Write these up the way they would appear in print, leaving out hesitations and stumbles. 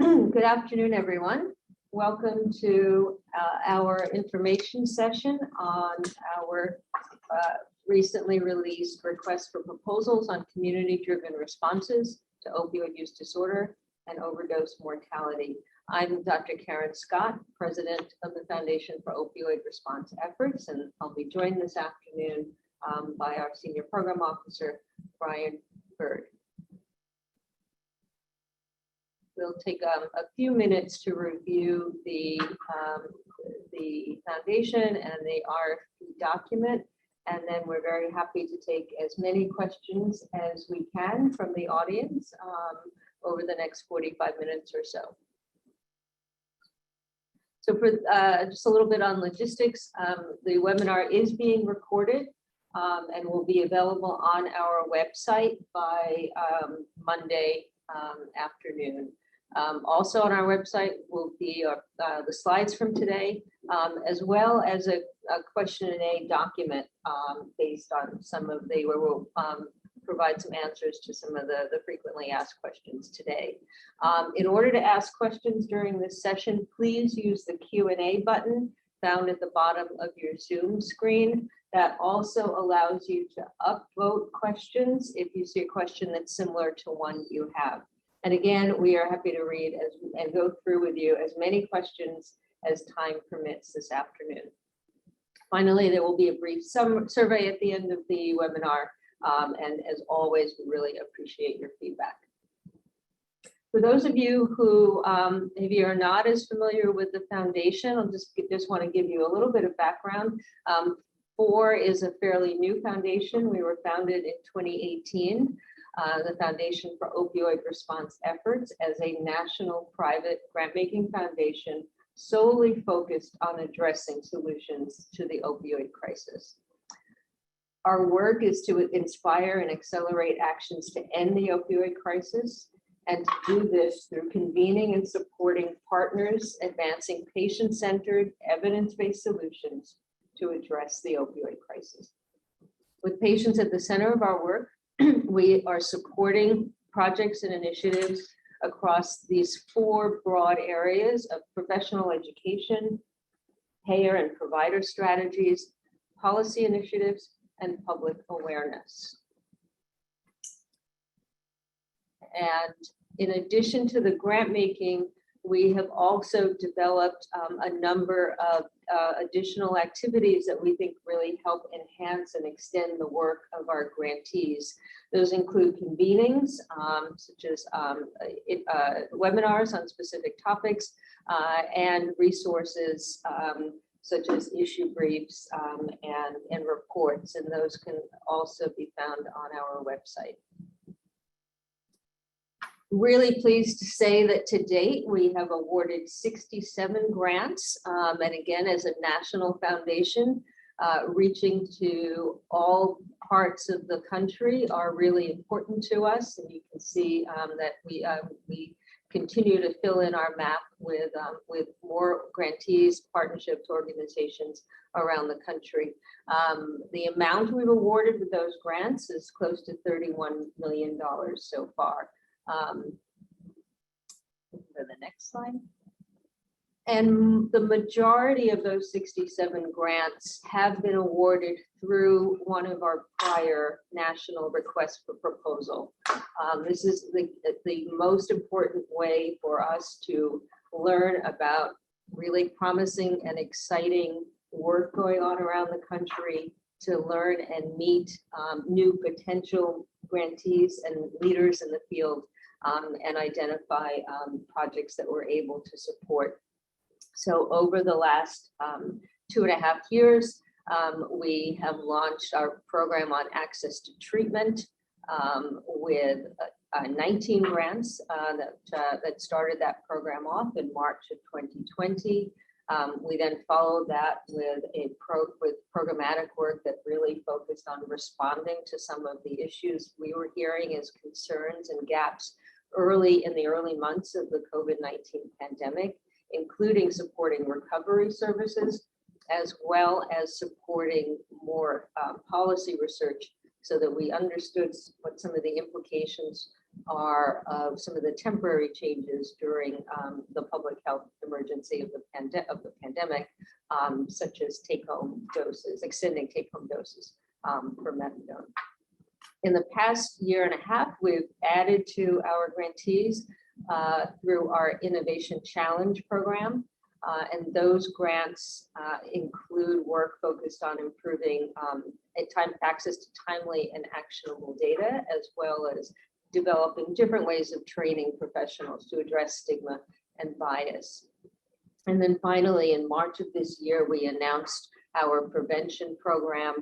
Good afternoon, everyone. Welcome to our information session on our recently released request for proposals on community-driven responses to opioid use disorder and overdose mortality. I'm Dr. Karen Scott, President of the Foundation for Opioid Response Efforts, and I'll be joined this afternoon by our Senior Program Officer, Brian Bird. We'll take a few minutes to review the foundation and the RFP document, and then we're very happy to take as many questions as we can from the audience over the next 45 minutes or so. So for just a little bit on logistics, the webinar is being recorded and will be available on our website by Monday afternoon. Also on our website will be the slides from today, as well as a Q&A document based on some of where we'll provide some answers to some of the frequently asked questions today. In order to ask questions during this session, please use the Q&A button found at the bottom of your Zoom screen. That also allows you to upvote questions if you see a question that's similar to one you have. And again, we are happy to read and go through with you as many questions as time permits this afternoon. Finally, there will be a brief survey at the end of the webinar. And as always, we really appreciate your feedback. For those of you who maybe are not as familiar with the foundation, I'll just want to give you a little bit of background. FORE is a fairly new foundation. We were founded in 2018. The Foundation for Opioid Response Efforts as a national private grant-making foundation solely focused on addressing solutions to the opioid crisis. Our work is to inspire and accelerate actions to end the opioid crisis, and to do this through convening and supporting partners advancing patient-centered, evidence-based solutions to address the opioid crisis. With patients at the center of our work, we are supporting projects and initiatives across these four broad areas of professional education, payer and provider strategies, policy initiatives, and public awareness. And in addition to the grant making, we have also developed a number of additional activities that we think really help enhance and extend the work of our grantees. Those include convenings, such as webinars on specific topics, and resources such as issue briefs and reports, and those can also be found on our website. Really pleased to say that to date, we have awarded 67 grants, and again, as a national foundation, reaching to all parts of the country are really important to us, and you can see that we continue to fill in our map with more grantees, partnerships, organizations around the country. The amount we've awarded with those grants is close to $31 million so far. For the next slide. And the majority of those 67 grants have been awarded through one of our prior national requests for proposal. This is the most important way for us to learn about really promising and exciting work going on around the country, to learn and meet new potential grantees and leaders in the field, and identify projects that we're able to support. So over the last 2.5 years, we have launched our program on access to treatment with 19 grants that started that program off in March of 2020. We then followed that with programmatic work that really focused on responding to some of the issues we were hearing as concerns and gaps in the early months of the COVID-19 pandemic, including supporting recovery services, as well as supporting more policy research so that we understood what some of the implications are some of the temporary changes during the public health emergency of the pandemic, such as take-home doses, extending take-home doses for methadone. In the past year and a half, we've added to our grantees through our Innovation Challenge program. And those grants include work focused on improving access to timely and actionable data, as well as developing different ways of training professionals to address stigma and bias. And then finally, in March of this year, we announced our prevention program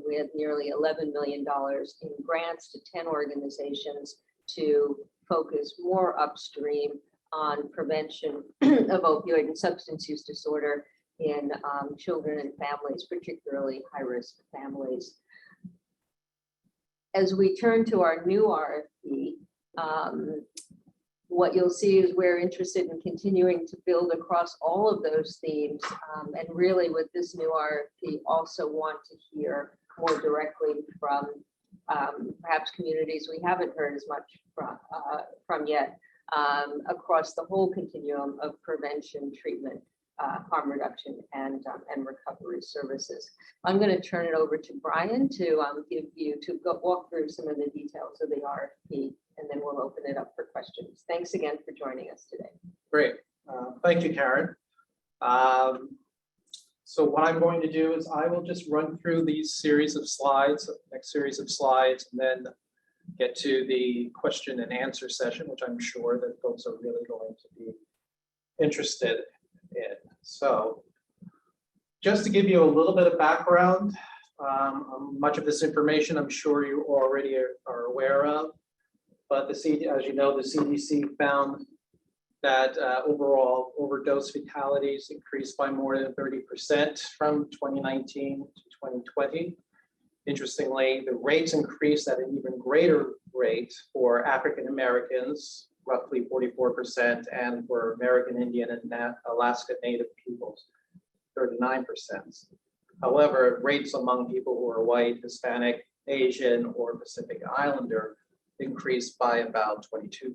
with nearly $11 million in grants to 10 organizations to focus more upstream on prevention of opioid and substance use disorder in children and families, particularly high-risk families. As we turn to our new RFP, what you'll see is we're interested in continuing to build across all of those themes, and really with this new RFP also want to hear more directly from perhaps communities we haven't heard as much from yet, across the whole continuum of prevention, treatment, harm reduction, and recovery services. I'm going to turn it over to Brian to walk through some of the details of the RFP, and then we'll open it up for questions. Thanks again for joining us today. Great. Thank you, Karen. So what I'm going to do is I will just run through these series of slides, next series of slides, and then get to the question and answer session, which I'm sure that folks are really going to be interested in. So just to give you a little bit of background, much of this information I'm sure you already are aware of, but as you know, the CDC found that overall overdose fatalities increased by more than 30% from 2019 to 2020. Interestingly, the rates increased at an even greater rate for African Americans, roughly 44%, and for American Indian and Alaska Native peoples, 39%. However, rates among people who are white, Hispanic, Asian, or Pacific Islander increased by about 22%.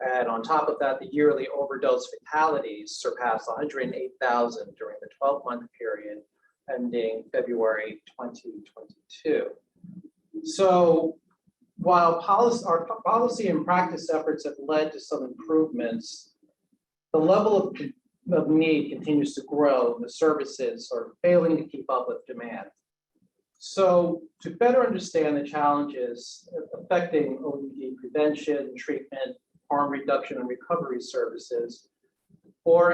And on top of that, the yearly overdose fatalities surpassed 108,000 during the 12-month period ending February 2022. So while our policy and practice efforts have led to some improvements, the level of need continues to grow, and the services are failing to keep up with demand. So to better understand the challenges affecting OUD prevention, treatment, harm reduction, and recovery services, FORE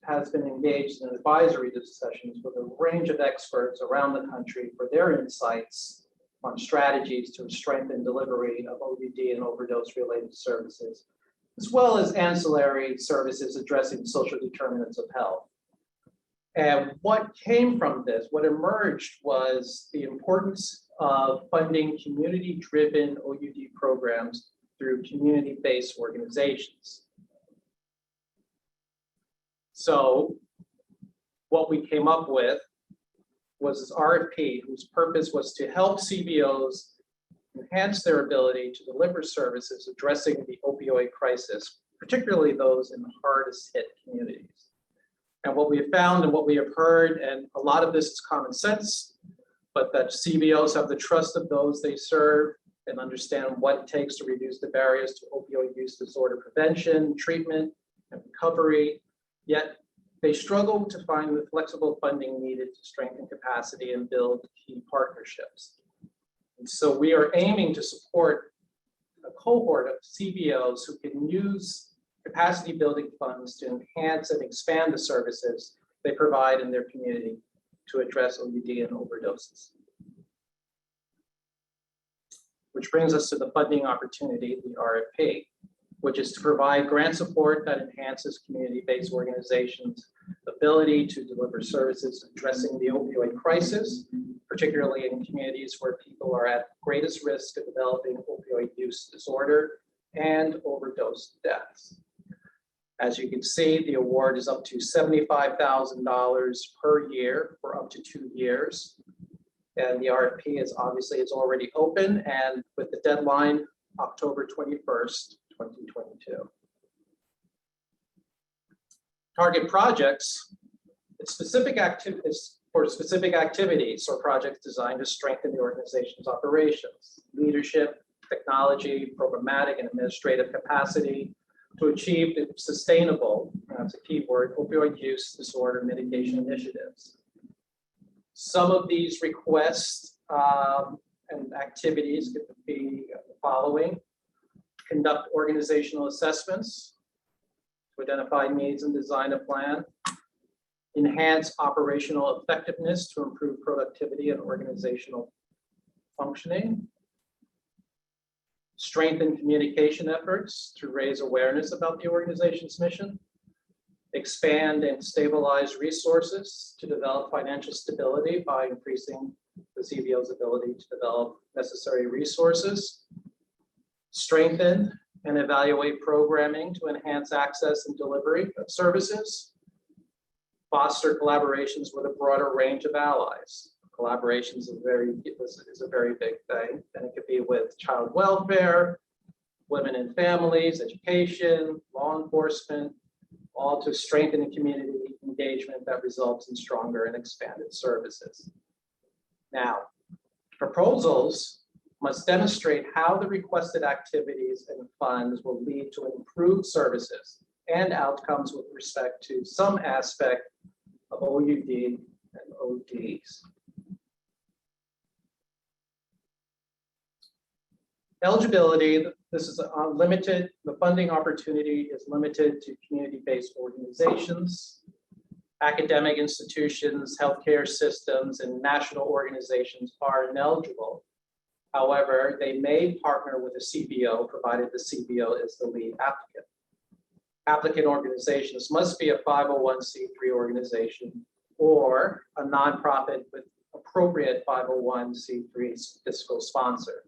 has been engaged in advisory discussions with a range of experts around the country for their insights on strategies to strengthen delivery of OUD and overdose-related services, as well as ancillary services addressing social determinants of health. And what came from this, what emerged was the importance of funding community-driven OUD programs through community-based organizations. So what we came up with was this RFP, whose purpose was to help CBOs enhance their ability to deliver services addressing the opioid crisis, particularly those in the hardest hit communities. And what we have found and what we have heard, and a lot of this is common sense, but that CBOs have the trust of those they serve and understand what it takes to reduce the barriers to opioid use disorder prevention, treatment, and recovery. Yet they struggle to find the flexible funding needed to strengthen capacity and build key partnerships. And so we are aiming to support a cohort of CBOs who can use capacity building funds to enhance and expand the services they provide in their community to address OUD and overdoses. Which brings us to the funding opportunity, the RFP, which is to provide grant support that enhances community-based organizations' ability to deliver services addressing the opioid crisis, particularly in communities where people are at greatest risk of developing opioid use disorder and overdose deaths. As you can see, the award is up to $75,000 per year for up to 2 years. And the RFP is obviously it's already open and with the deadline October 21st, 2022. Target projects, it's specific activities for specific activities or projects designed to strengthen the organization's operations, leadership, technology, programmatic and administrative capacity to achieve the sustainable, that's a key word, opioid use disorder mitigation initiatives. Some of these requests and activities could be the following: conduct organizational assessments to identify needs and design a plan, enhance operational effectiveness to improve productivity and organizational functioning, strengthen communication efforts to raise awareness about the organization's mission, expand and stabilize resources to develop financial stability by increasing the CBO's ability to develop necessary resources, strengthen and evaluate programming to enhance access and delivery of services, foster collaborations with a broader range of allies. Collaborations is a very big thing, and it could be with child welfare, women and families, education, law enforcement, all to strengthen community engagement that results in stronger and expanded services. Now, proposals must demonstrate how the requested activities and funds will lead to improved services and outcomes with respect to some aspect of OUD and ODs. Eligibility, this is unlimited. The funding opportunity is limited to community-based organizations, academic institutions, healthcare systems, and national organizations are ineligible. However, they may partner with a CBO, provided the CBO is the lead applicant. Applicant organizations must be a 501c3 organization or a nonprofit with appropriate 501c3 fiscal sponsor.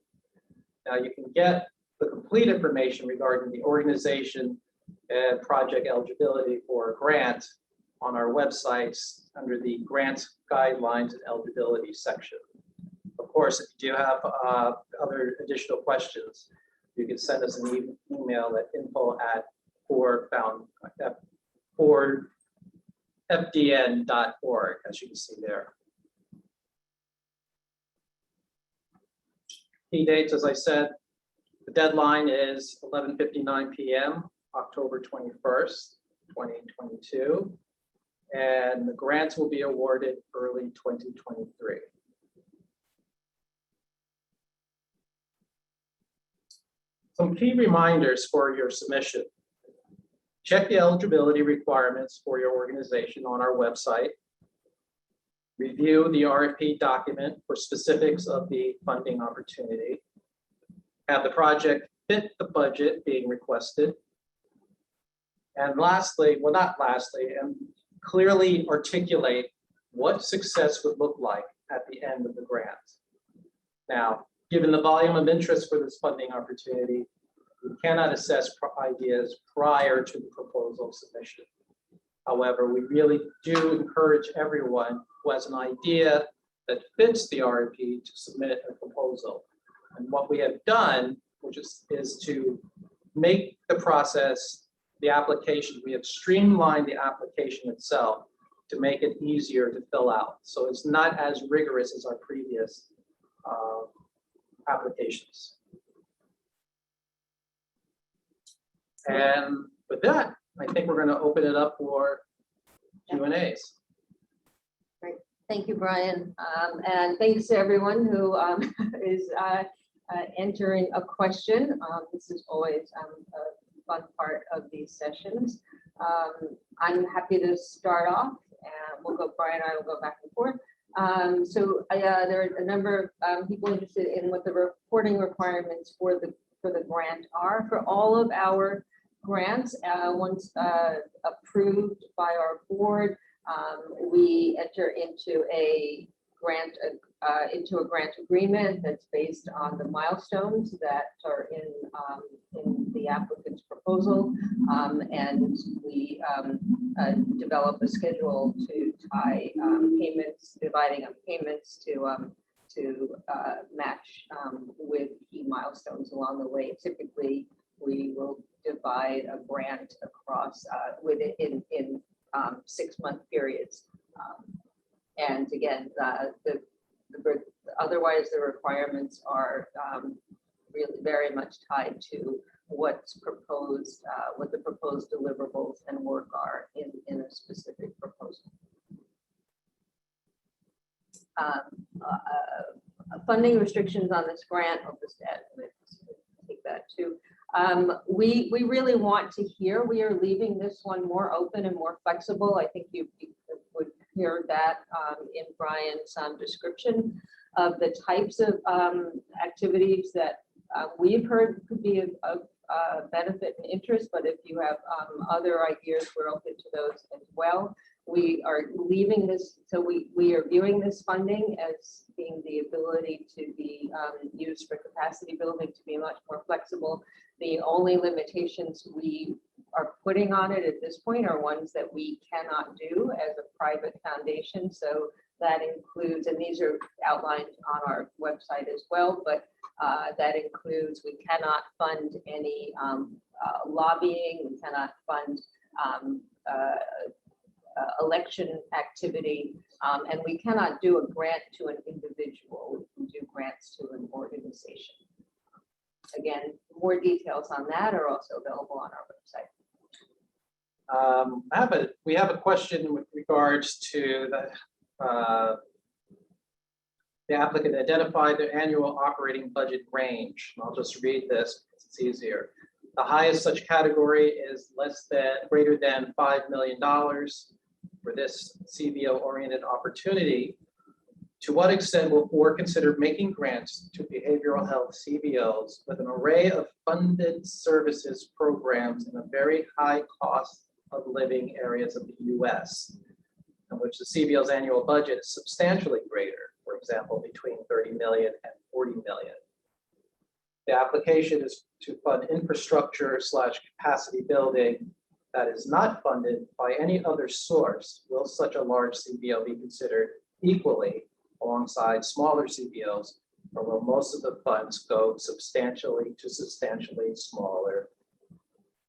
Now you can get the complete information regarding the organization and project eligibility for a grant on our websites under the grant guidelines and eligibility section. Of course, if you do have other additional questions, you can send us an email at info@forefdn.org, as you can see there. Key dates, as I said, the deadline is 11:59 p.m., October 21st, 2022, and the grants will be awarded early 2023. Some key reminders for your submission. Check the eligibility requirements for your organization on our website. Review the RFP document for specifics of the funding opportunity. Have the project fit the budget being requested. And lastly, well, not lastly, and clearly articulate what success would look like at the end of the grant. Now, given the volume of interest for this funding opportunity, we cannot assess ideas prior to the proposal submission. However, we really do encourage everyone who has an idea that fits the RFP to submit a proposal. And what we have done, which is to make the process, the application, we have streamlined the application itself to make it easier to fill out. So it's not as rigorous as our previous applications. And with that, I think we're going to open it up for Q&As. Great. Thank you, Brian. And thanks to everyone who is entering a question. This is always a fun part of these sessions. I'm happy to start off, and Brian and I will go back and forth. So there are a number of people interested in what the reporting requirements for the grant are. For all of our grants, once approved by our board, we enter into a grant agreement that's based on the milestones that are in the applicant's proposal, and we develop a schedule to tie payments, dividing up payments to to match with key milestones along the way. Typically, we will divide a grant across in 6-month periods. And again, otherwise the requirements are really very much tied to what's proposed, what the proposed deliverables and work are in a specific proposal. Funding restrictions on this grant, I'll just add, take that too. We really want to hear, we are leaving this one more open and more flexible. I think you would hear that in Brian's description of the types of activities that we've heard could be of benefit and interest, but if you have other ideas, we're open to those as well. We are leaving this, so we are viewing this funding as being the ability to be used for capacity building, to be much more flexible. The only limitations we are putting on it at this point are ones that we cannot do as a private foundation. So that includes, and these are outlined on our website as well, but that includes we cannot fund any lobbying, we cannot fund election activity, and we cannot do a grant to an individual. We can do grants to an organization. Again, more details on that are also available on our website. We have a question with regards to the applicant identified their annual operating budget range. I'll just read this because it's easier. The highest such category is greater than $5 million for this CBO-oriented opportunity. To what extent will FORE consider making grants to behavioral health CBOs with an array of funded services programs in a very high cost of living areas of the US, in which the CBO's annual budget is substantially greater, for example, between 30 million and 40 million. The application is to fund infrastructure / capacity building that is not funded by any other source. Will such a large CBO be considered equally alongside smaller CBOs, or will most of the funds go substantially smaller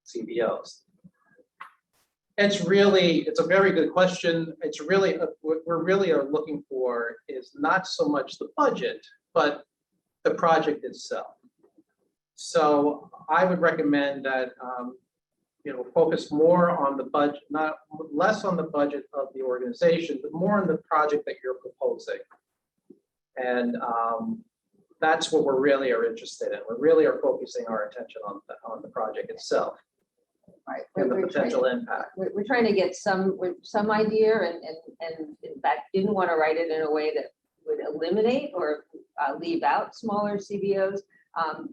CBOs? It's a very good question. It's really, what we're really are looking for is not so much the budget, but the project itself. So I would recommend that focus more on the budget, less on the budget of the organization, but more on the project that you're proposing. And that's what we really are interested in. We really are focusing our attention on the project itself. Right. And the potential impact. We're trying to get some idea, and in fact didn't want to write it in a way that would eliminate or leave out smaller CBOs,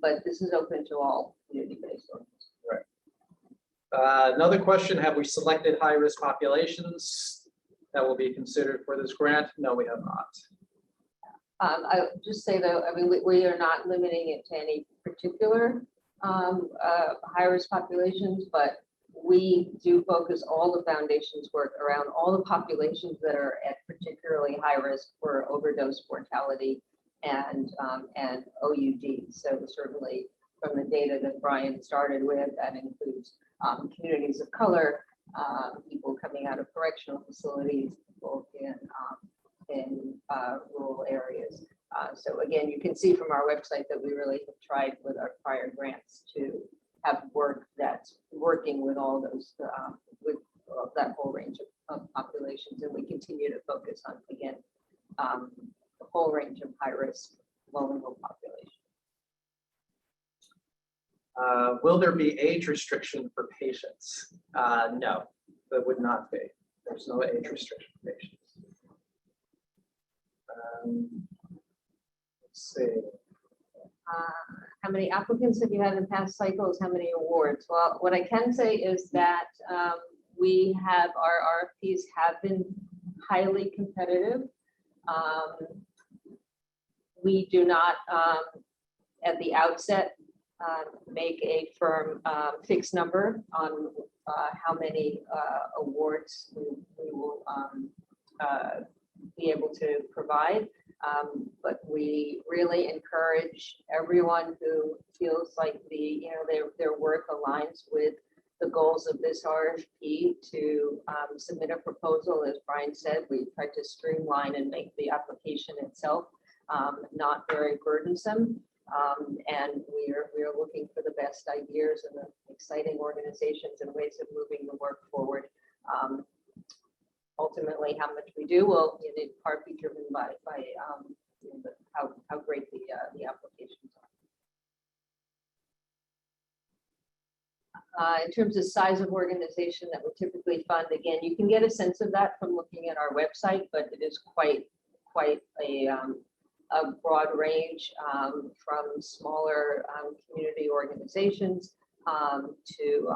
but this is open to all community-based organizations. Right. Another question: have we selected high-risk populations that will be considered for this grant? No, we have not. I would just say though, I mean, we are not limiting it to any particular high-risk populations, but we do focus all the foundation's work around all the populations that are at particularly high risk for overdose mortality and OUD. So certainly from the data that Brian started with, that includes communities of color, people coming out of correctional facilities, people in rural areas. So again, you can see from our website that we really have tried with our prior grants to have work that's working with all those, with that whole range of populations. And we continue to focus on, again, the whole range of high-risk, vulnerable populations. Will there be age restriction for patients? No, there would not be. There's no age restriction for patients. Let's see. How many applicants have you had in past cycles? How many awards? Well, what I can say is that we have, our RFPs have been highly competitive. We do not, at the outset, make a firm fixed number on how many awards we will be able to provide. But we really encourage everyone who feels like their work aligns with the goals of this RFP to submit a proposal. As Brian said, we tried to streamline and make the application itself not very burdensome. And we are looking for the best ideas and the exciting organizations and ways of moving the work forward. Ultimately, how much we do will in part be driven by how great the applications are. In terms of size of organization that we typically fund, again, you can get a sense of that from looking at our website, but it is quite a broad range from smaller community organizations to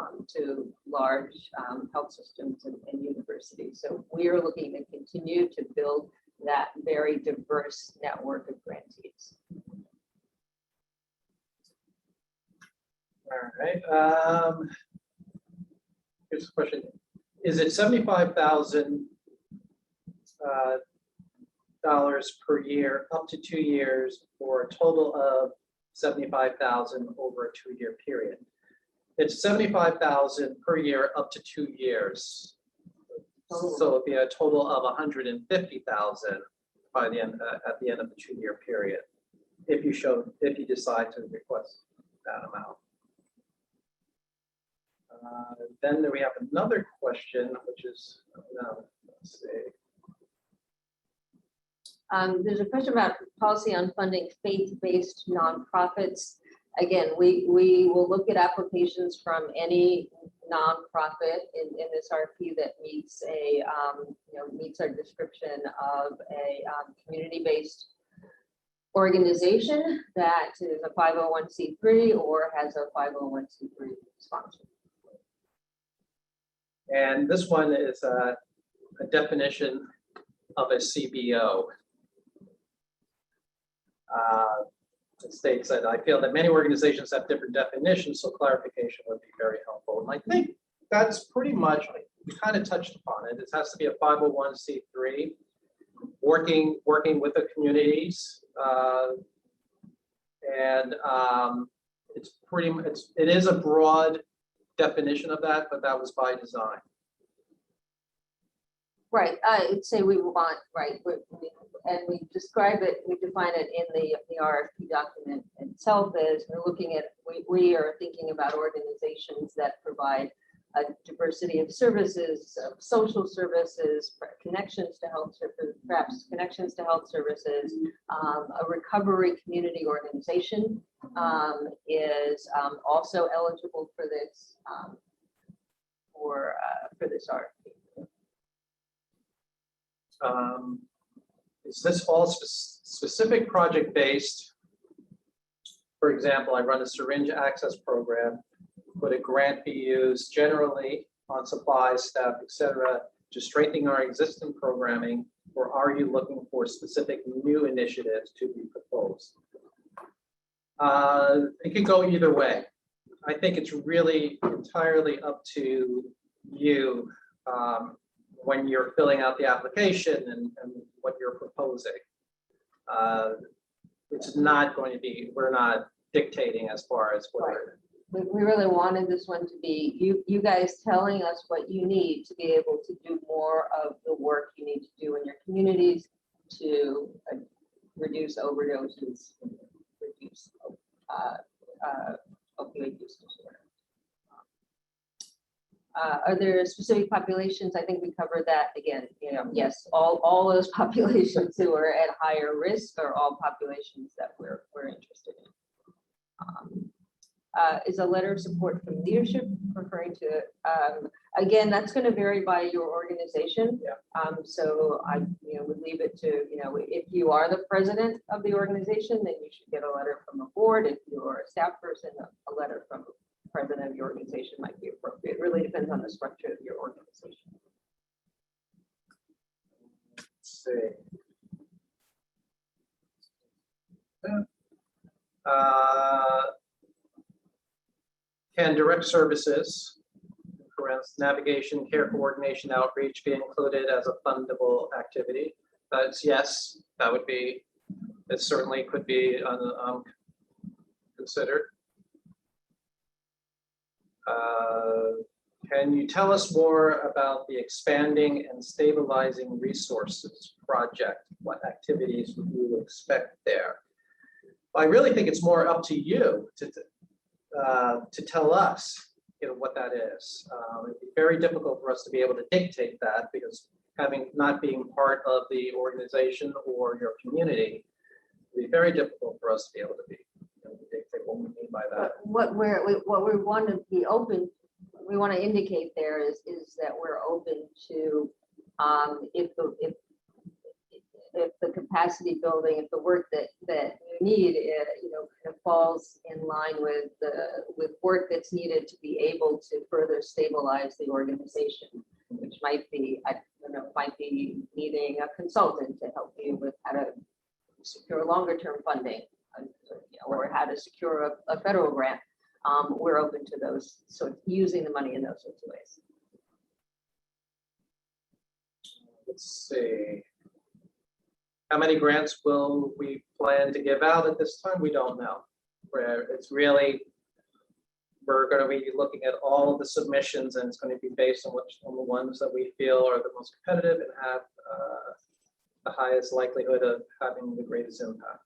large health systems and universities. So we are looking to continue to build that very diverse network of grantees. All right. Here's a question. Is it $75,000 per year up to 2 years, or a total of $75,000 over a 2-year period? It's $75,000 per year up to 2 years. So it'd be a total of $150,000 by the end at the end of the 2-year period, if you decide to request that amount. Then we have another question, which is, let's see. There's a question about policy on funding faith-based nonprofits. Again, we will look at applications from any nonprofit in this RFP that meets meets our description of a community-based organization that is a 501c3 or has a 501c3 sponsor. And this one is a definition of a CBO. It states that I feel that many organizations have different definitions, so clarification would be very helpful. And I think that's pretty much, we kind of touched upon it. It has to be a 501c3, working with the communities, and it is a broad definition of that, but that was by design. Right, I'd say we want, right, and we describe it, we define it in the RFP document itself as we're looking at, we are thinking about organizations that provide a diversity of services, of social services, connections to health services, perhaps connections to health services. A recovery community organization is also eligible for this RFP. Is this all specific project based? For example, I run a syringe access program. Would a grant be used generally on supplies, staff, etc., to strengthen our existing programming, or are you looking for specific new initiatives to be proposed? It could go either way. I think it's really entirely up to you when you're filling out the application and what you're proposing. It's not going to be, we're not dictating as far as what we really wanted this one to be you guys telling us what you need to be able to do more of the work you need to do in your communities to reduce overdoses, reduce opioid use disorder. Are there specific populations? I think we covered that again. Yes, all those populations who are at higher risk are all populations that we're interested in. Is a letter of support from leadership referring to? Again, that's going to vary by your organization. Yeah. So I would leave it to if you are the president of the organization, then you should get a letter from the board. If you are a staff person, a letter from president of your organization might be appropriate. It really depends on the structure of your organization. Let's see. Can direct services, navigation, care coordination, outreach be included as a fundable activity? That's yes, that would be it certainly could be considered. Can you tell us more about the Expanding and Stabilizing Resources project? What activities would you expect there? I really think it's more up to you to tell us, what that is. It'd be very difficult for us to be able to dictate that, because not being part of the organization or your community, it'd be very difficult for us to be able to dictate what we mean by that. What we want to be open, we want to indicate there is that we're open to if the capacity building, if the work that you need, kind of falls in line with work that's needed to be able to further stabilize the organization, which might be, might be needing a consultant to help you with how to secure longer term funding, or how to secure a federal grant. We're open to those, so using the money in those sorts of ways. Let's see. How many grants will we plan to give out at this time? We don't know. It's really, we're going to be looking at all of the submissions, and it's going to be based on the ones that we feel are the most competitive and have the highest likelihood of having the greatest impact.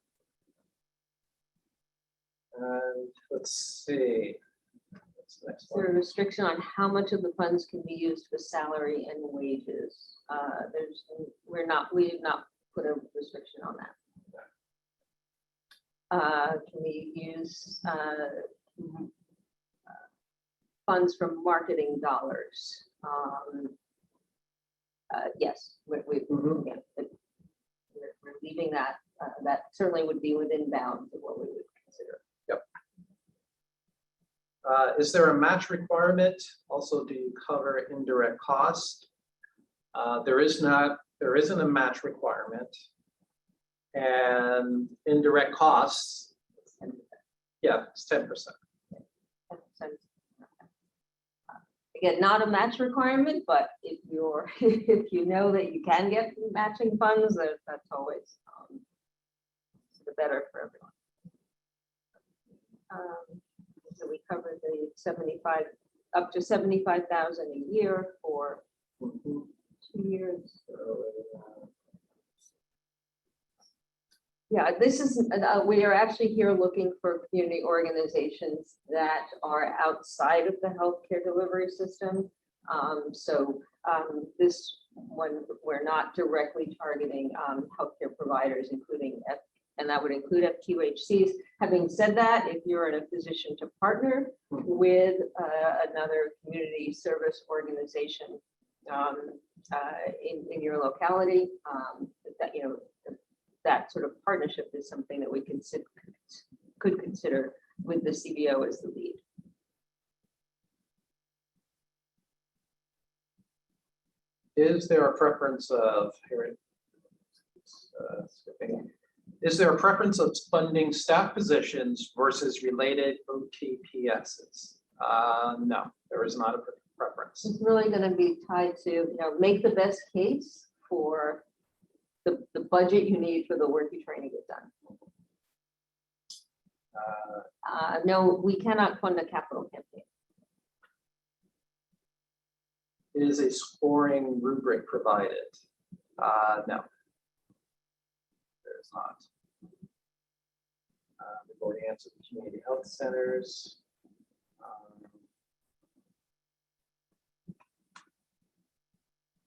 And let's see. What's the next one? Is there a restriction on how much of the funds can be used for salary and wages? We did not put a restriction on that. Can we use funds from marketing dollars? Yes, we're leaving that. That certainly would be within bounds of what we would consider. Yep. Is there a match requirement? Also, do you cover indirect cost? There isn't a match requirement, and indirect costs, yeah, it's 10%. Again, not a match requirement, but if you know that you can get matching funds, that's always the better for everyone. So we covered the 75 up to 75,000 a year for 2 years. Yeah, this is, we are actually here looking for community organizations that are outside of the healthcare delivery system. This one, we're not directly targeting healthcare providers, including and that would include FQHCs. Having said that, if you're in a position to partner with another community service organization in your locality, that sort of partnership is something that we could consider with the CBO as the lead. Is there a preference of is there a preference of funding staff positions versus related OTPSs? No, there is not a preference. It's really going to be tied to, make the best case for the budget you need for the work you're trying to get done. No, we cannot fund a capital campaign. Is a scoring rubric provided? No, there's not. We've already answered the community health centers.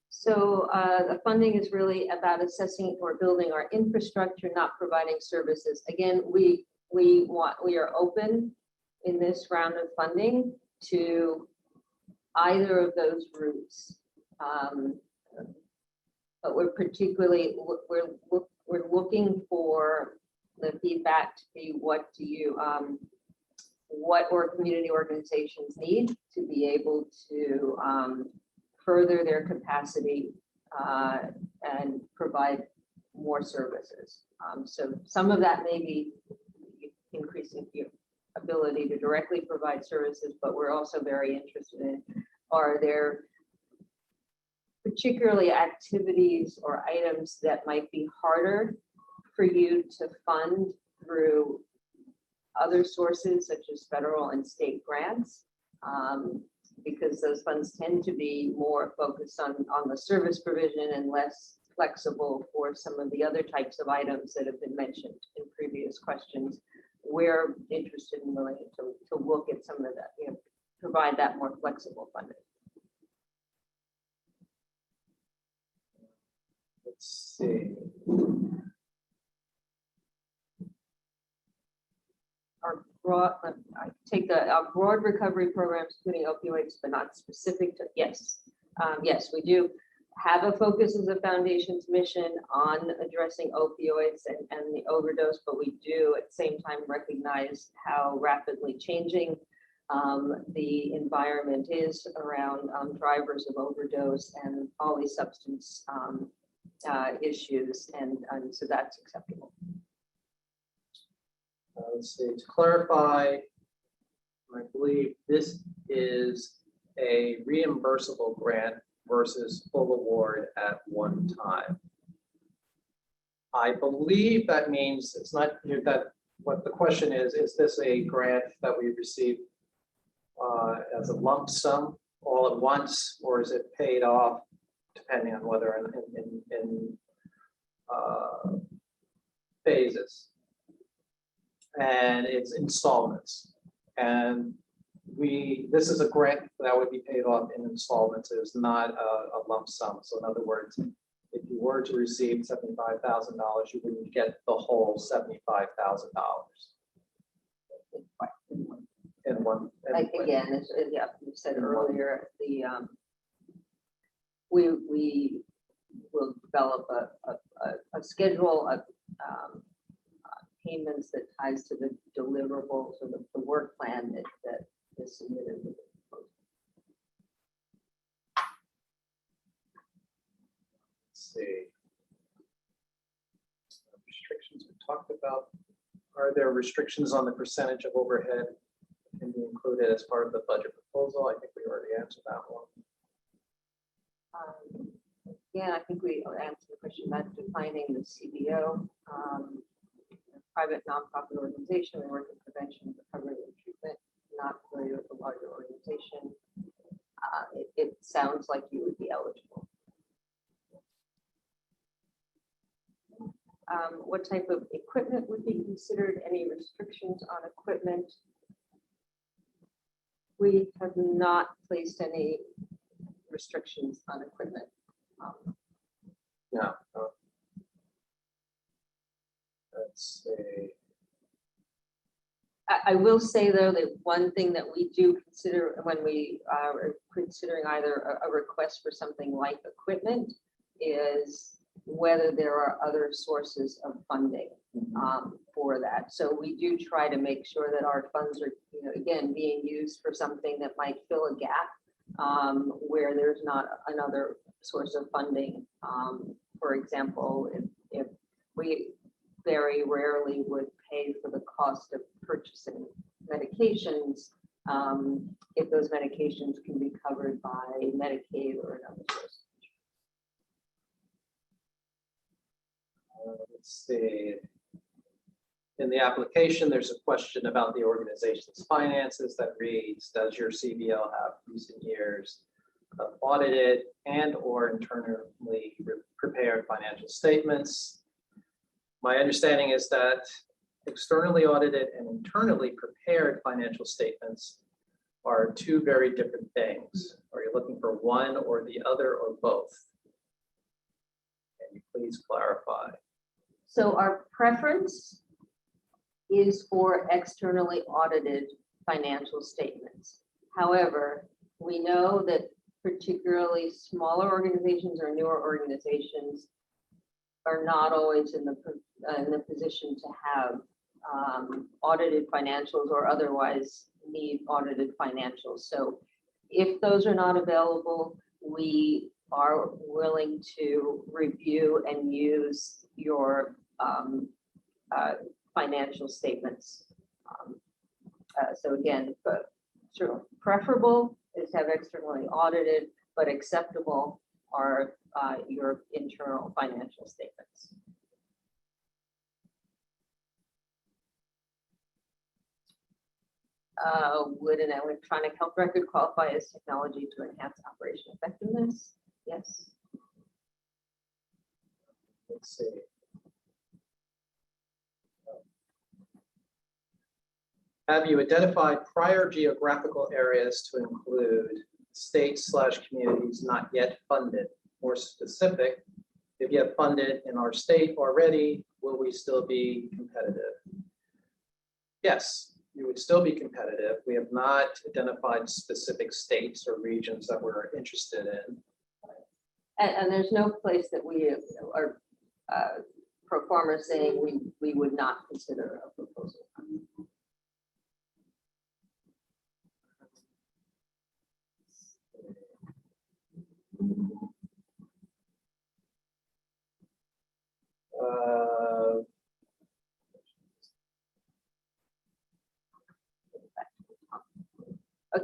So the funding is really about assessing or building our infrastructure, not providing services. Again, we are open in this round of funding to either of those routes, but we're particularly we're looking for the feedback to be what community organizations need to be able to further their capacity and provide more services. So some of that may be increasing your ability to directly provide services, but we're also very interested in, are there particularly activities or items that might be harder for you to fund through other sources such as federal and state grants, because those funds tend to be more focused on the service provision and less flexible for some of the other types of items that have been mentioned in previous questions. We're interested in willing to look at some of that, provide that more flexible funding. Let's see. Our broad, I take our broad recovery programs, including opioids, but not specific to, yes. Yes, we do have a focus as a foundation's mission on addressing opioids and the overdose, but we do at the same time recognize how rapidly changing the environment is around drivers of overdose and polysubstance issues, and so that's acceptable. Let's see, to clarify, I believe this is a reimbursable grant versus full award at one time. I believe that means it's not that what the question is this a grant that we receive as a lump sum all at once, or is it paid off depending on whether in phases? And it's installments. And this is a grant that would be paid off in installments. It is not a lump sum. So in other words, if you were to receive $75,000, you wouldn't get the whole $75,000 in one. Like again, as yeah, you said earlier, we will develop a schedule of payments that ties to the deliverables or the work plan that is submitted with the proposal. Let's see. Restrictions we talked about. Are there restrictions on the percentage of overhead that can be included as part of the budget proposal? I think we already answered that one. Yeah, I think we answered the question about defining the CBO. Private nonprofit organization, we work in prevention, recovery, and treatment, not familiar with a larger organization. It sounds like you would be eligible. What type of equipment would be considered? Any restrictions on equipment? We have not placed any restrictions on equipment. No. Let's see. I will say though that one thing that we do consider when we are considering either a request for something like equipment is whether there are other sources of funding for that. So we do try to make sure that our funds are, again, being used for something that might fill a gap where there's not another source of funding. For example, if we very rarely would pay for the cost of purchasing medications if those medications can be covered by Medicaid or another source. Let's see. In the application, there's a question about the organization's finances that reads, does your CBO have recent years of audited and or internally prepared financial statements? My understanding is that externally audited and internally prepared financial statements are two very different things. Are you looking for one or the other or both? Can you please clarify? So our preference is for externally audited financial statements. However, we know that particularly smaller organizations or newer organizations are not always in the position to have audited financials or otherwise need audited financials. So if those are not available, we are willing to review and use your financial statements. So again, sure, preferable is to have externally audited, but acceptable are your internal financial statements. Would an electronic health record qualify as technology to enhance operation effectiveness? Yes. Let's see. Have you identified prior geographical areas to include states/communities not yet funded? More specific, if you have funded in our state already, will we still be competitive? Yes, you would still be competitive. We have not identified specific states or regions that we're interested in. And there's no place that we are pro forma saying we would not consider a proposal.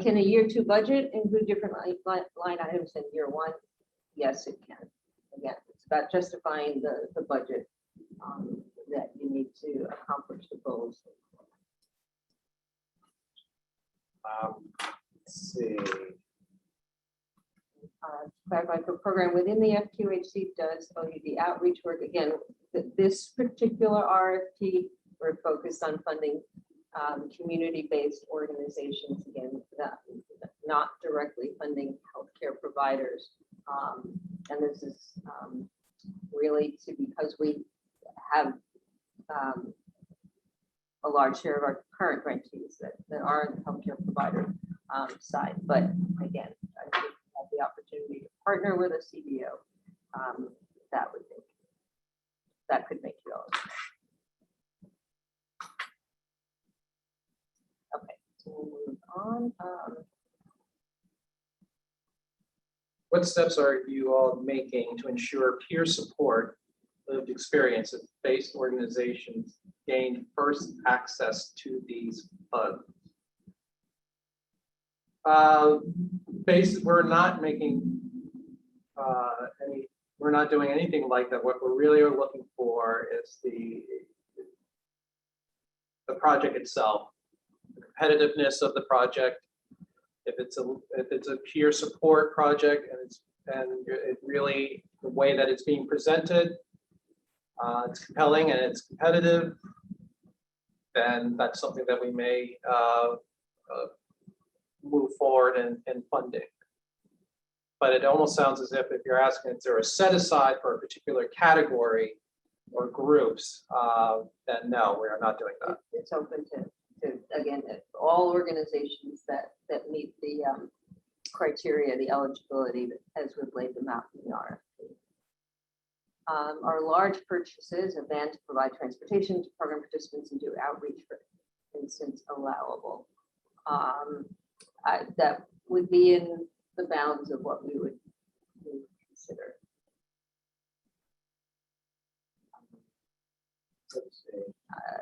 Can a year two budget include different line items than year one? Yes, it can. Again, it's about justifying the budget that you need to accomplish the goals. Let's see. Clarify, for program within the FQHC does OUD outreach work. Again, this particular RFP, we're focused on funding community-based organizations, again, that not directly funding healthcare providers. And this is really because we have a large share of our current grantees that are in the healthcare provider side. But again, I think we have the opportunity to partner with a CBO that could make you eligible. Okay, so we'll move on. What steps are you all making to ensure peer support lived experience of based organizations gain first access to these funds? We're not making we're not doing anything like that. What we're really looking for is the project itself, the competitiveness of the project. If it's a peer support project and it really, the way that it's being presented, it's compelling and it's competitive, then that's something that we may move forward in funding. But it almost sounds as if you're asking, is there a set aside for a particular category or groups, then no, we are not doing that. It's open to again, all organizations that meet the criteria, the eligibility as we've laid them out in the RFP. Our large purchases of van to provide transportation to program participants and do outreach, for instance, allowable. That would be in the bounds of what we would consider.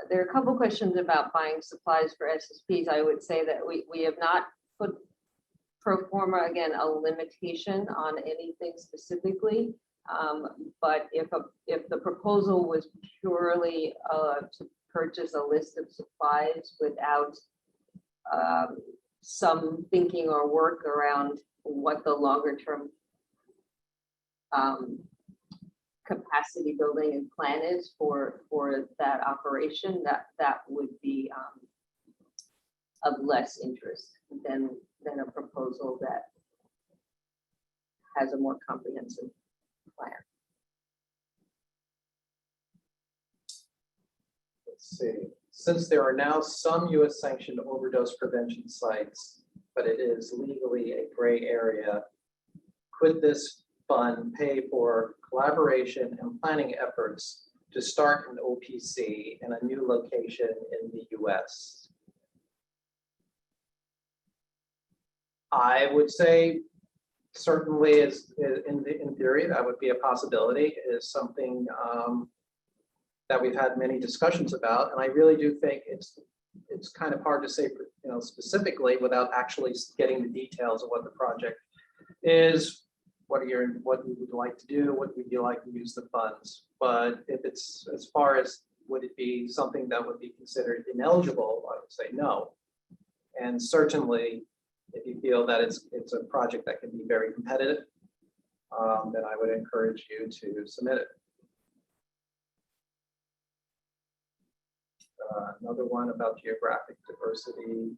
There are a couple questions about buying supplies for SSPs. I would say that we have not put pro forma, again, a limitation on anything specifically. But if the proposal was purely to purchase a list of supplies without some thinking or work around what the longer term capacity building and plan is for that operation, that would be of less interest than a proposal that has a more comprehensive plan. Let's see. Since there are now some U.S. sanctioned overdose prevention sites, but it is legally a gray area, could this fund pay for collaboration and planning efforts to start an OPC in a new location in the U.S.? I would say certainly in theory, that would be a possibility. It is something that we've had many discussions about, and I really do think it's kind of hard to say, specifically without actually getting the details of what the project is, what you would like to do, what would you like to use the funds. But if it's as far as would it be something that would be considered ineligible, I would say no. And certainly, if you feel that it's a project that can be very competitive, then I would encourage you to submit it. Another one about geographic diversity.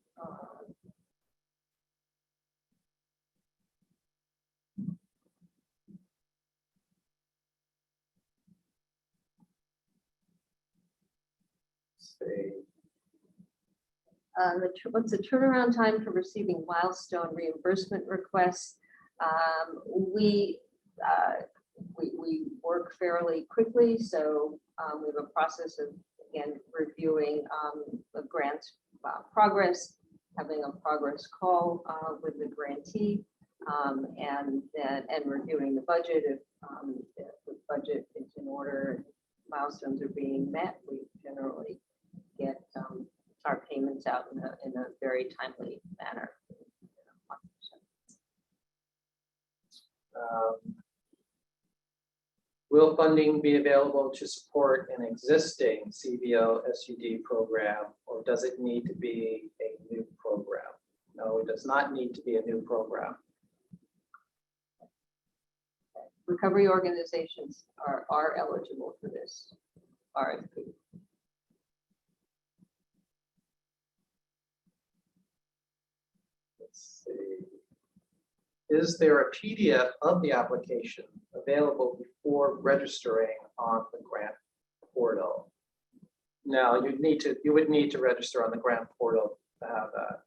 What's the turnaround time for receiving milestone reimbursement requests? We work fairly quickly, so we have a process of, again, reviewing the grant progress, having a progress call with the grantee, and reviewing the budget. If the budget is in order, milestones are being met, we generally get our payments out in a very timely manner. Will funding be available to support an existing CBO SUD program, or does it need to be a new program? No, it does not need to be a new program. Recovery organizations are eligible for this RFP. Let's see. Is there a PDF of the application available before registering on the grant portal? No, you would need to register on the grant portal to have that.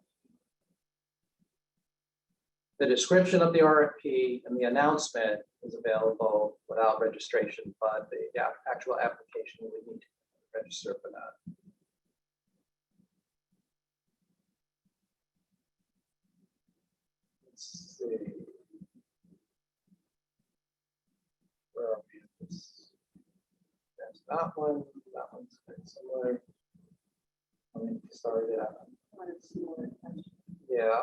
The description of the RFP and the announcement is available without registration, but the actual application, you would need to register for that. Let's see. Where are we? That's that one. That one's very similar. I mean, sorry, yeah.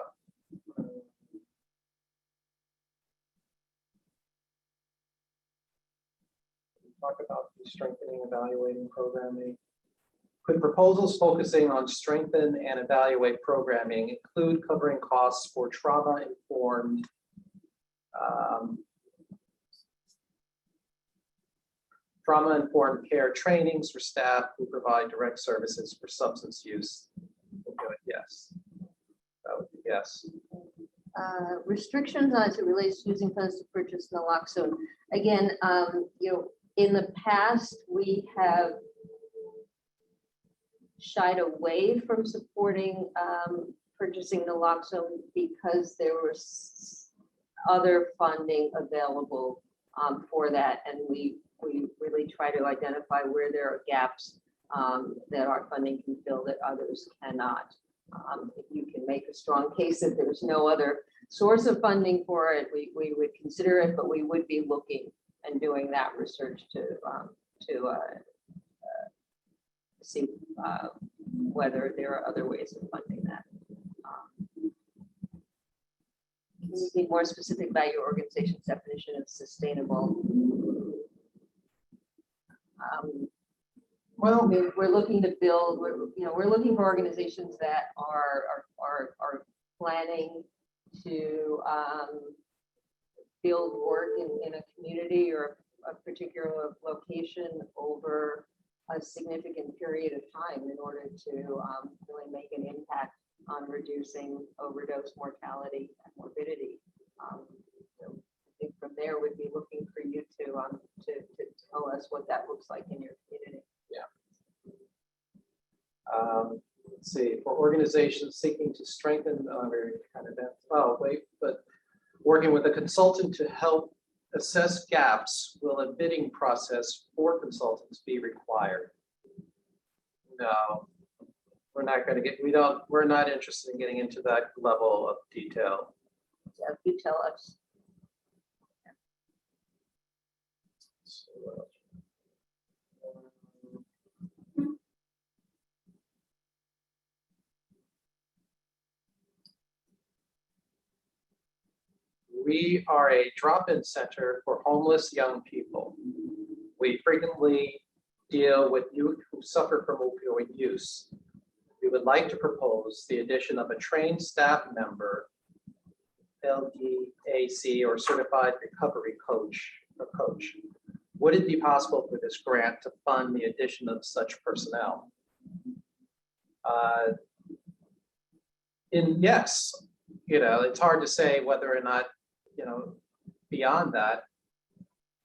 Talk about strengthening, evaluating, programming. Could proposals focusing on strengthen and evaluate programming include covering costs for trauma-informed care trainings for staff who provide direct services for substance use? Yes. That would be yes. Restrictions as it relates to using funds to purchase naloxone. Again, in the past, we have shied away from supporting purchasing naloxone because there was other funding available for that, and we really try to identify where there are gaps that our funding can fill that others cannot. If you can make a strong case that there's no other source of funding for it, we would consider it, but we would be looking and doing that research to see whether there are other ways of funding that. Can you be more specific about your organization's definition of sustainable? Well, we're looking to build. We're looking for organizations that are planning to build work in a community or a particular location over a significant period of time in order to really make an impact on reducing overdose mortality and morbidity. So I think from there we'd be looking for you to tell us what that looks like in your community. Yeah. Let's see, for organizations seeking to strengthen, but working with a consultant to help assess gaps, will a bidding process for consultants be required? No, we're not going to get, we're not interested in getting into that level of detail. Yeah, you tell us. We are a drop-in center for homeless young people. We frequently deal with youth who suffer from opioid use. we would like to propose the addition of a trained staff member, LDAC, or certified recovery coach or coach. Would it be possible for this grant to fund the addition of such personnel? Yes, it's hard to say whether or not, beyond that,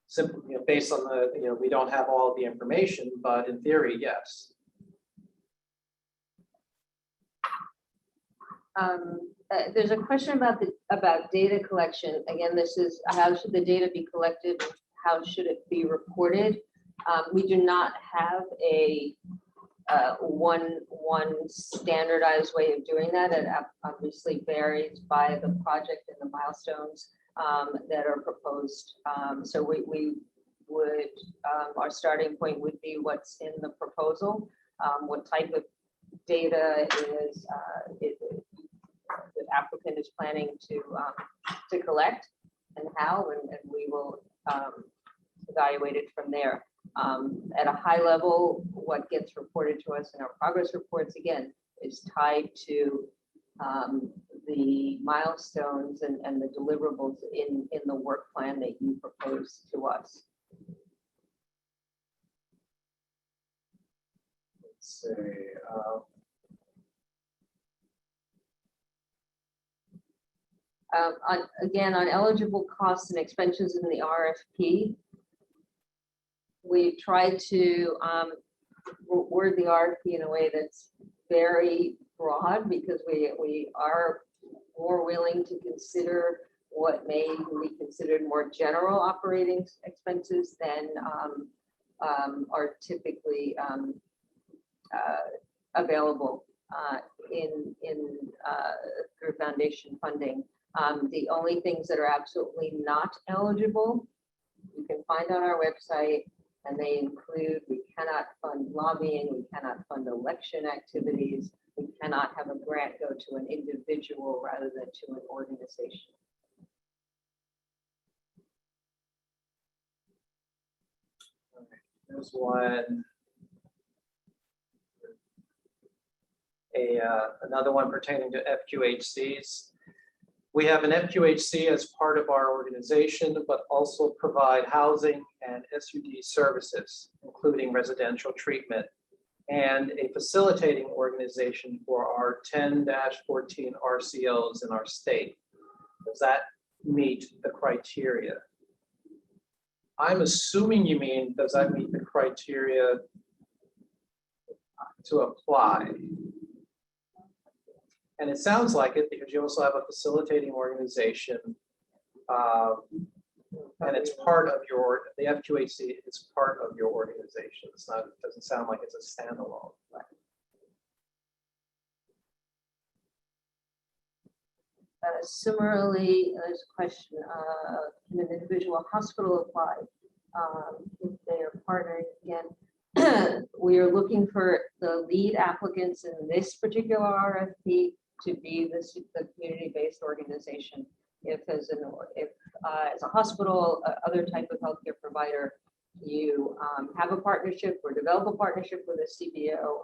simply, based on the, we don't have all the information, but in theory, yes. There's a question about data collection. Again, this is how should the data be collected? How should it be reported? We do not have a one standardized way of doing that. It obviously varies by the project and the milestones that are proposed. So we would, our starting point would be what's in the proposal, what type of data is the applicant is planning to collect, and how, and we will evaluate it from there. At a high level, what gets reported to us in our progress reports, again, is tied to the milestones and the deliverables in the work plan that you propose to us. Let's see. Again, on eligible costs and expenses in the RFP, we tried to word the RFP in a way that's very broad, because we are more willing to consider what may be considered more general operating expenses than are typically available through foundation funding. The only things that are absolutely not eligible, you can find on our website, and they include: we cannot fund lobbying, we cannot fund election activities, we cannot have a grant go to an individual rather than to an organization. There's one. Another one pertaining to FQHCs. We have an FQHC as part of our organization, but also provide housing and SUD services, including residential treatment, and a facilitating organization for our 10-14 RCOs in our state. Does that meet the criteria? I'm assuming you mean, does that meet the criteria to apply? And it sounds like it, because you also have a facilitating organization, and it's part of the FQHC is part of your organization. It's not, it doesn't sound like it's a standalone. Similarly, there's a question, can an individual hospital apply if they are partnering? Again, we are looking for the lead applicants in this particular RFP to be the community-based organization. If as a hospital, other type of healthcare provider, you have a partnership or develop a partnership with a CBO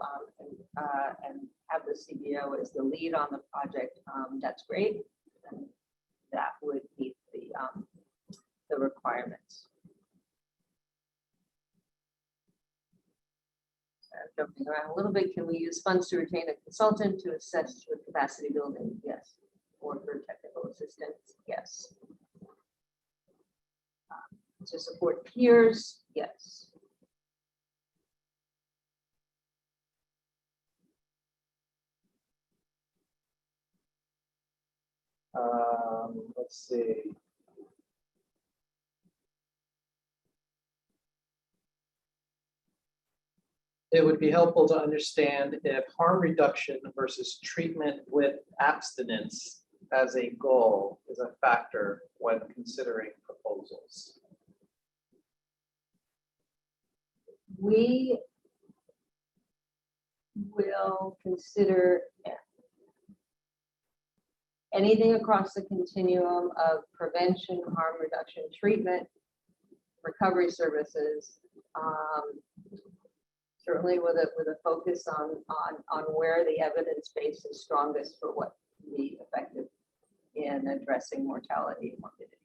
and have the CBO as the lead on the project, that's great. And that would meet the requirements. Jumping around a little bit, can we use funds to retain a consultant to assist with capacity building? Yes. Or for technical assistance? Yes. To support peers? Yes. Let's see. It would be helpful to understand if harm reduction versus treatment with abstinence as a goal is a factor when considering proposals. We will consider anything across the continuum of prevention, harm reduction, treatment, recovery services, Certainly with a focus on where the evidence base is strongest for what can be effective in addressing mortality and morbidity.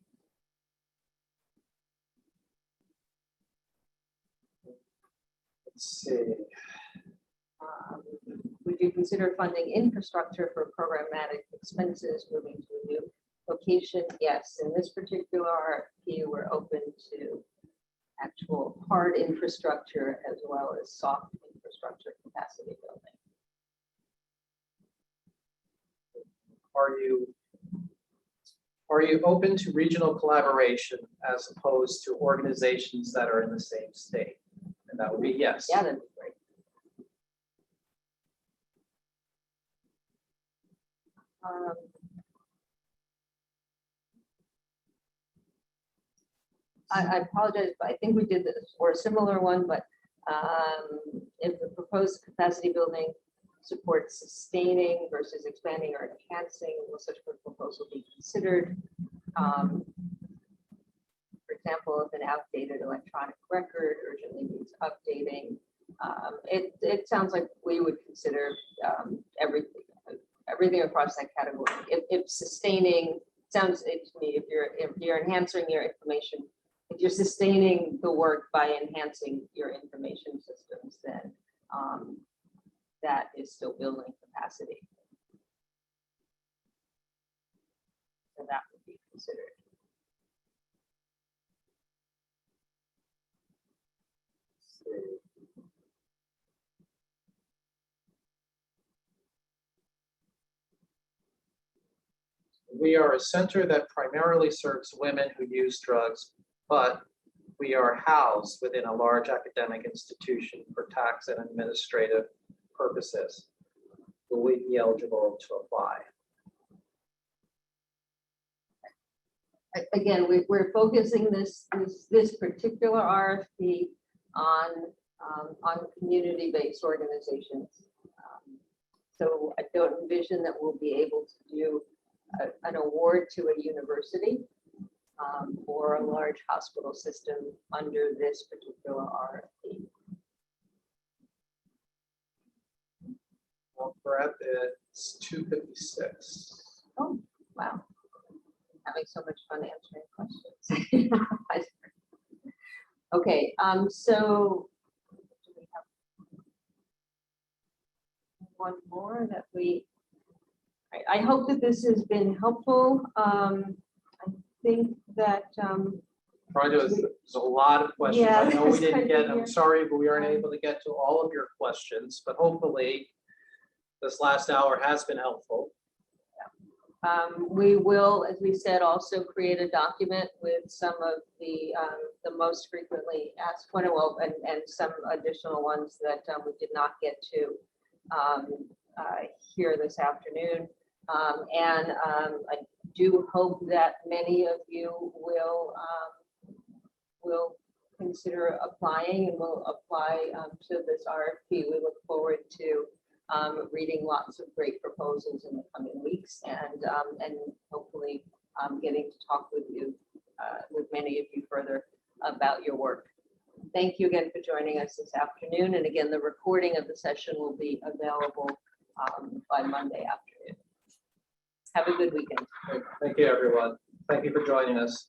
Let's see. Would you consider funding infrastructure for programmatic expenses moving to a new location? Yes. In this particular RFP, we're open to actual hard infrastructure as well as soft infrastructure capacity building. Are you open to regional collaboration as opposed to organizations that are in the same state? And that would be yes. Yeah, that'd be great. I apologize, but I think we did this or a similar one, but if the proposed capacity building supports sustaining versus expanding or enhancing, will such a proposal be considered? For example, if an outdated electronic record urgently needs updating, it sounds like we would consider everything across that category. If sustaining sounds to me, if you're enhancing your information, if you're sustaining the work by enhancing your information systems, then that is still building capacity. So that would be considered. We are a center that primarily serves women who use drugs, but we are housed within a large academic institution for tax and administrative purposes. Will we be eligible to apply? Again, we're focusing this particular RFP on community-based organizations. So I don't envision that we'll be able to do an award to a university or a large hospital system under this particular RFP. Well, Brett, it's 2:56. Oh, wow. Having so much fun answering questions. Okay, so do we have one more that I hope that this has been helpful. I think that There's a lot of questions. Yeah, I know we that's didn't kind get, of I'm weird. sorry, but we aren't able to get to all of your questions, but hopefully this last hour has been helpful. we will, as we said, also create a document with some of the most frequently asked and some additional ones that we did not get to here this afternoon. I do hope that many of you will consider applying and will apply to this RFP. We look forward to reading lots of great proposals in the coming weeks and hopefully getting to talk with you, with many of you further about your work. Thank you again for joining us this afternoon. And again, the recording of the session will be available by Monday afternoon. Have a good weekend. Thank you, everyone. Thank you for joining us.